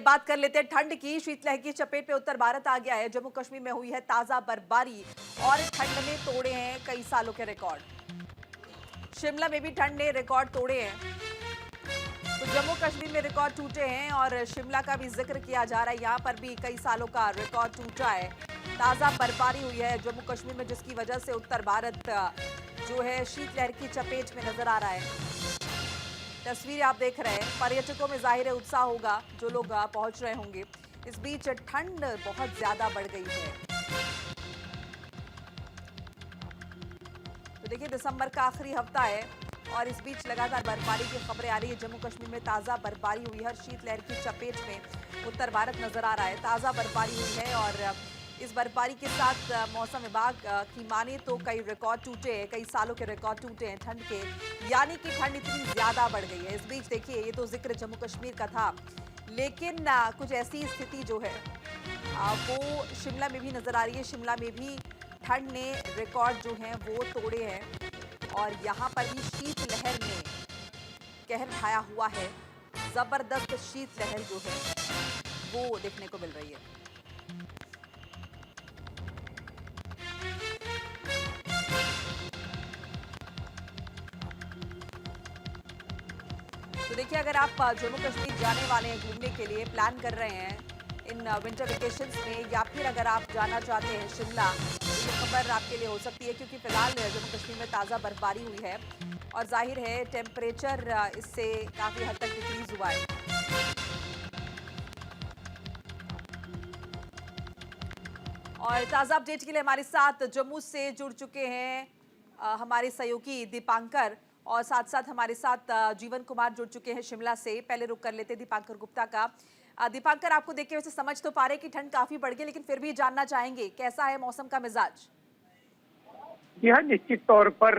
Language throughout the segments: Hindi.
बात कर लेते हैं ठंड की। शीतलहर की चपेट में उत्तर भारत आ गया है। जम्मू कश्मीर में हुई है ताजा बर्फबारी और ठंड ने तोड़े हैं कई सालों के रिकॉर्ड। शिमला में भी ठंड ने रिकॉर्ड तोड़े हैं। तो जम्मू कश्मीर में रिकॉर्ड टूटे हैं और शिमला का भी जिक्र किया जा रहा है। यहाँ पर भी कई सालों का रिकॉर्ड टूटा है। ताजा बर्फबारी हुई है जम्मू कश्मीर में, जिसकी वजह से उत्तर भारत जो है शीतलहर की चपेट में नजर आ रहा है। तस्वीरें आप देख रहे हैं। पर्यटकों में जाहिर है उत्साह होगा, जो लोग पहुंच रहे होंगे। इस बीच ठंड बहुत ज्यादा बढ़ गई है। तो देखिए, दिसंबर का आखिरी हफ्ता है और इस बीच लगातार बर्फबारी की खबरें आ रही है। जम्मू कश्मीर में ताजा बर्फबारी हुई है और शीतलहर की चपेट में उत्तर भारत नजर आ रहा है। ताजा बर्फबारी हुई है और इस बर्फबारी के साथ मौसम विभाग की माने तो कई रिकॉर्ड टूटे हैं, कई सालों के रिकॉर्ड टूटे हैं ठंड के, यानी कि ठंड इतनी ज्यादा बढ़ गई है। इस बीच देखिए, ये तो जिक्र जम्मू कश्मीर का था, लेकिन कुछ ऐसी स्थिति जो है वो शिमला में भी नजर आ रही है। शिमला में भी ठंड ने रिकॉर्ड जो हैं वो तोड़े हैं और यहाँ पर भी शीतलहर ने कहर ढाया हुआ है। जबरदस्त शीतलहर जो है वो देखने को मिल रही है। तो देखिए, अगर आप जम्मू कश्मीर जाने वाले हैं, घूमने के लिए प्लान कर रहे हैं इन विंटर वेकेशंस में, या फिर अगर आप जाना चाहते हैं शिमला, तो ये खबर आपके लिए हो सकती है, क्योंकि फिलहाल जम्मू कश्मीर में ताज़ा बर्फबारी हुई है और जाहिर है टेम्परेचर इससे काफ़ी हद तक डिक्रीज हुआ है। और ताज़ा अपडेट के लिए हमारे साथ जम्मू से जुड़ चुके हैं हमारे सहयोगी दीपांकर, और साथ साथ हमारे साथ जीवन कुमार जुड़ चुके हैं शिमला से। पहले रुक कर लेते दीपांकर गुप्ता का। दीपांकर, आपको देख के वैसे समझ तो पा रहे कि ठंड काफी बढ़ गई, लेकिन फिर भी जानना चाहेंगे कैसा है मौसम का मिजाज। जी हाँ, निश्चित तौर पर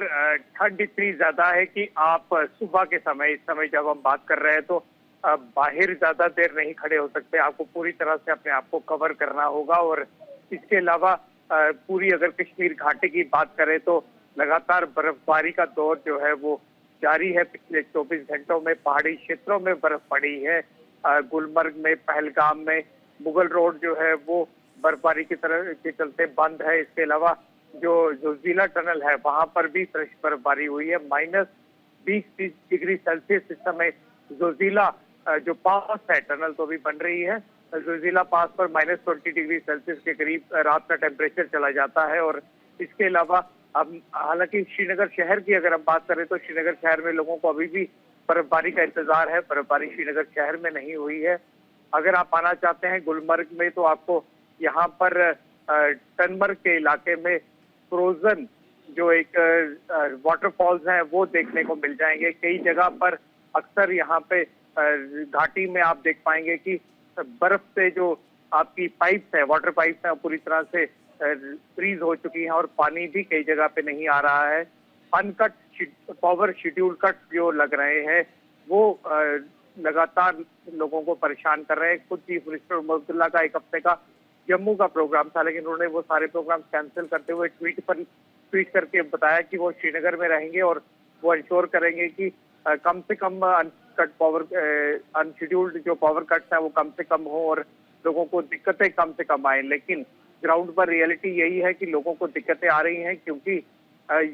ठंड इतनी ज्यादा है कि आप सुबह के समय, इस समय जब हम बात कर रहे हैं, तो बाहर ज्यादा देर नहीं खड़े हो सकते। आपको पूरी तरह से अपने आप को कवर करना होगा। और इसके अलावा पूरी अगर कश्मीर घाटी की बात करें तो लगातार बर्फबारी का दौर जो है वो जारी है। पिछले 24 घंटों में पहाड़ी क्षेत्रों में बर्फ पड़ी है। गुलमर्ग में, पहलगाम में मुगल रोड जो है वो बर्फबारी की तरह के चलते बंद है। इसके अलावा जो जोजिला टनल है वहां पर भी फ्रेश बर्फबारी हुई है। -20 डिग्री सेल्सियस इस समय जोजिला जो पास है, टनल तो अभी बन रही है, जोजिला पास पर -20 डिग्री सेल्सियस के करीब रात का टेम्परेचर चला जाता है। और इसके अलावा अब हालांकि श्रीनगर शहर की अगर हम बात करें तो श्रीनगर शहर में लोगों को अभी भी बर्फबारी का इंतजार है। बर्फबारी श्रीनगर शहर में नहीं हुई है। अगर आप आना चाहते हैं गुलमर्ग में, तो आपको यहाँ पर टनमर्ग के इलाके में फ्रोजन जो एक वाटरफॉल्स हैं वो देखने को मिल जाएंगे। कई जगह पर अक्सर यहाँ पे घाटी में आप देख पाएंगे कि बर्फ से जो आपकी पाइप्स है, वाटर पाइप्स हैं, पूरी तरह से फ्रीज हो चुकी हैं और पानी भी कई जगह पे नहीं आ रहा है। अनकट पावर शेड्यूल कट जो लग रहे हैं वो लगातार लोगों को परेशान कर रहे हैं। खुद चीफ मिनिस्टर उमर का एक हफ्ते का जम्मू का प्रोग्राम था, लेकिन उन्होंने वो सारे प्रोग्राम कैंसिल करते हुए ट्वीट करके बताया कि वो श्रीनगर में रहेंगे और वो इंश्योर करेंगे कि कम से कम अनशेड्यूल्ड जो पावर कट्स हैं वो कम से कम हो और लोगों को दिक्कतें कम से कम आए। लेकिन ग्राउंड पर रियलिटी यही है कि लोगों को दिक्कतें आ रही हैं, क्योंकि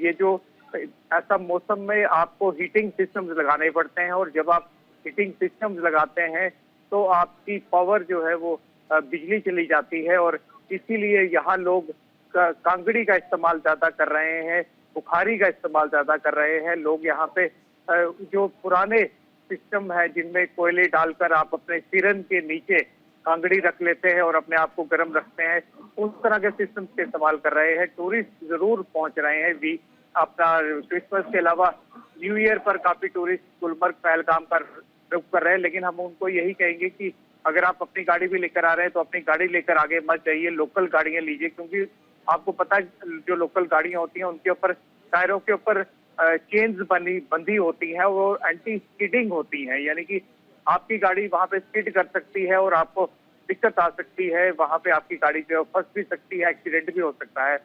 ये जो ऐसा मौसम में आपको हीटिंग सिस्टम्स लगाने पड़ते हैं, और जब आप हीटिंग सिस्टम्स लगाते हैं तो आपकी पावर जो है वो बिजली चली जाती है। और इसीलिए यहाँ लोग कांगड़ी का इस्तेमाल ज्यादा कर रहे हैं, बुखारी का इस्तेमाल ज्यादा कर रहे हैं। लोग यहाँ पे जो पुराने सिस्टम है जिनमें कोयले डालकर आप अपने सिरन के नीचे कांगड़ी रख लेते हैं और अपने आप को गर्म रखते हैं, उस तरह के सिस्टम के इस्तेमाल कर रहे हैं। टूरिस्ट जरूर पहुंच रहे हैं भी। अपना क्रिसमस के अलावा न्यू ईयर पर काफी टूरिस्ट गुलमर्ग पहलगाम पर रुक कर रहे हैं, लेकिन हम उनको यही कहेंगे कि अगर आप अपनी गाड़ी भी लेकर आ रहे हैं तो अपनी गाड़ी लेकर आगे मत जाइए, लोकल गाड़ियां लीजिए। क्योंकि आपको पता है जो लोकल गाड़ियां होती हैं उनके ऊपर, टायरों के ऊपर चेन्स बंधी होती हैं, वो एंटी स्किडिंग होती हैं, यानी कि आपकी गाड़ी वहां पे स्किड कर सकती है और आपको दिक्कत आ सकती है। वहां पे आपकी गाड़ी जो फंस भी सकती है, एक्सीडेंट भी हो सकता है।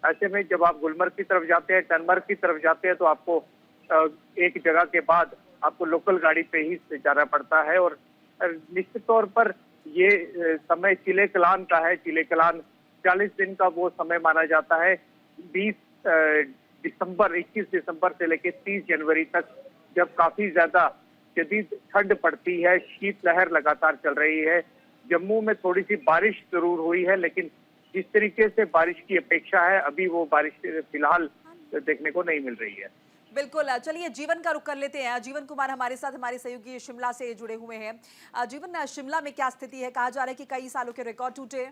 ऐसे में जब आप गुलमर्ग की तरफ जाते हैं, टनमर्ग की तरफ जाते हैं, तो आपको एक जगह के बाद आपको लोकल गाड़ी पे ही जाना पड़ता है। और निश्चित तौर पर ये समय चिले कलान का है। चिले कलान 40 दिन का वो समय माना जाता है। 21 दिसंबर से लेकर 30 जनवरी तक, जब काफी ज्यादा शदीद ठंड पड़ती है, शीतलहर लगातार चल रही है। जम्मू में थोड़ी सी बारिश जरूर हुई है, लेकिन जिस तरीके से बारिश की अपेक्षा है, अभी वो बारिश फिलहाल देखने को नहीं मिल रही है। बिल्कुल। चलिए जीवन का रुख कर लेते हैं। जीवन कुमार हमारे साथ, हमारे सहयोगी शिमला से जुड़े हुए हैं। जीवन, शिमला में क्या स्थिति है? कहा जा रहा है कि कई सालों के रिकॉर्ड टूटे।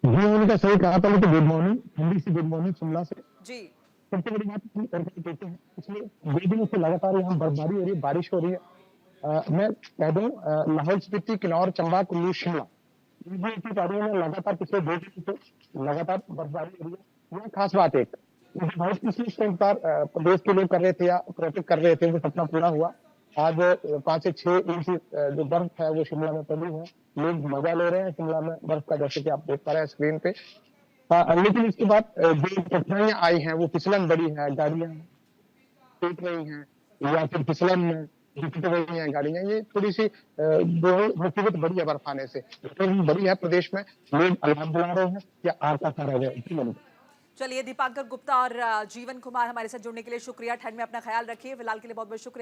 जी, उन्होंने सही कहा था। तो गुड मॉर्निंग, ठंडी से गुड मॉर्निंग शिमला से। जी। सबसे बड़ी बात हम करके देते हैं, पिछले 2 दिनों से लगातार यहाँ बर्फबारी हो रही है, बारिश हो रही है। मैं कह दूं, लाहौल स्पीति, किन्नौर, चंबा, कुल्लू, शिमला, इन ऐसी पहाड़ियों में लगातार पिछले 2 दिनों से लगातार बर्फबारी हो रही है। यहाँ खास बात एक, बहुत पिछले प्रदेश के लोग कर रहे थे या प्रोटेक्ट कर रहे थे, वो सपना पूरा हुआ। आज 5 से 6 इंच जो बर्फ है वो शिमला में पड़ी है। लोग मजा ले रहे हैं शिमला में बर्फ का, जैसे कि आप देख पा रहे हैं स्क्रीन पे। लेकिन इसके बाद जो कठिनाइयां आई हैं, वो फिसलन बड़ी है, गाड़ियां टूट रही हैं या फिर फिसलन में घिसट रही हैं गाड़ियां। ये थोड़ी सी जो है मुसीबत बड़ी है बर्फ आने से, बड़ी है प्रदेश में। लोग अलार्म बुला रहे हैं या आता कर रहे हैं। चलिए, दीपांकर गुप्ता और जीवन कुमार हमारे साथ जुड़ने के लिए शुक्रिया। ठंड में अपना ख्याल रखिए। फिलहाल के लिए बहुत बहुत शुक्रिया।